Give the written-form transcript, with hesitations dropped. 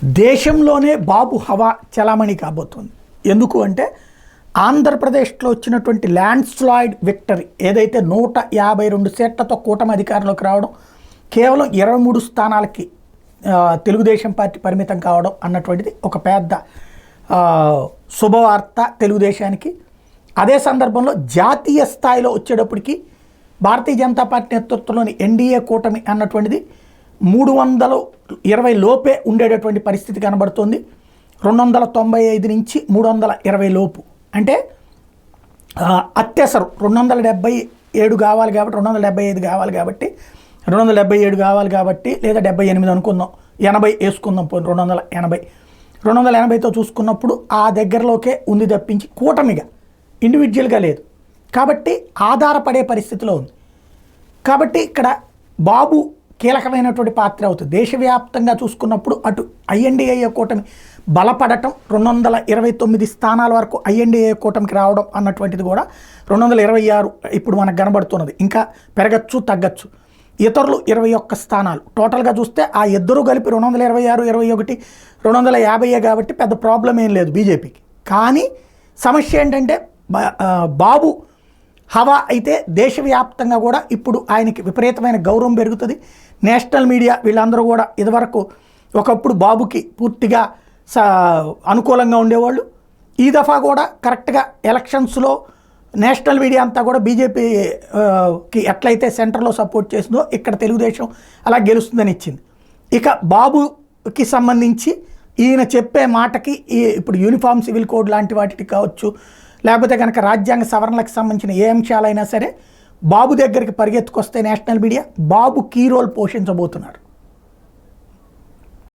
దేశంలోనే బాబు హవా చలామణి కాబోతుంది. ఎందుకు అంటే ఆంధ్రప్రదేశ్లో వచ్చినటువంటి ల్యాండ్స్లైడ్ విక్టరీ ఏదైతే 152 సీట్లతో కూటమి అధికారంలోకి రావడం, కేవలం 23 స్థానాలకి తెలుగుదేశం పార్టీ పరిమితం కావడం అన్నటువంటిది ఒక పెద్ద శుభవార్త తెలుగుదేశానికి. అదే సందర్భంలో జాతీయ స్థాయిలో వచ్చేటప్పటికి భారతీయ జనతా పార్టీ నేతృత్వంలోని ఎన్డీఏ కూటమి అన్నటువంటిది 320 లోపే ఉండేటటువంటి పరిస్థితి కనబడుతుంది. 295 నుంచి 320 లోపు అంటే అత్యవసరం 277 కావాలి కాబట్టి 275 కావాలి కాబట్టి 277 కావాలి కాబట్టి లేదా 78 అనుకుందాం, 80 వేసుకుందాం, 280తో చూసుకున్నప్పుడు ఆ దగ్గరలోకే ఉంది తప్పించి కూటమిగా ఇండివిజువల్గా లేదు కాబట్టి ఆధారపడే పరిస్థితిలో ఉంది. కాబట్టి ఇక్కడ బాబు కీలకమైనటువంటి పాత్ర అవుతుంది. దేశవ్యాప్తంగా చూసుకున్నప్పుడు అటు ఐఎన్డీఏ కూటమి బలపడటం, 229 స్థానాల వరకు ఐఎన్డీఏ కూటమికి రావడం అన్నటువంటిది కూడా 226 ఇప్పుడు మనకు కనబడుతున్నది. ఇంకా పెరగచ్చు తగ్గచ్చు. ఇతరులు 21 స్థానాలు టోటల్గా చూస్తే ఆ ఇద్దరు కలిపి 226, 21, 250 కాబట్టి పెద్ద ప్రాబ్లం ఏం లేదు బీజేపీకి. కానీ సమస్య ఏంటంటే బాబు హవా అయితే దేశవ్యాప్తంగా కూడా ఇప్పుడు ఆయనకి విపరీతమైన గౌరవం పెరుగుతుంది. నేషనల్ మీడియా వీళ్ళందరూ కూడా ఇదివరకు ఒకప్పుడు బాబుకి పూర్తిగా అనుకూలంగా ఉండేవాళ్ళు. ఈ దఫా కూడా కరెక్ట్గా ఎలక్షన్స్లో నేషనల్ మీడియా అంతా కూడా బీజేపీకి ఎట్లయితే సెంటర్లో సపోర్ట్ చేసిందో ఇక్కడ తెలుగుదేశం అలా గెలుస్తుందని ఇచ్చింది. ఇక బాబుకి సంబంధించి ఈయన చెప్పే మాటకి ఇప్పుడు యూనిఫామ్ సివిల్ కోడ్ లాంటి వాటికి కావచ్చు, లేకపోతే కనుక రాజ్యాంగ సవరణలకు సంబంధించిన ఏ అంశాలైనా సరే బాబు దగ్గరికి పరిగెత్తుకొస్తే నేషనల్ మీడియా బాబు కీ రోల్ పోషించబోతున్నారు.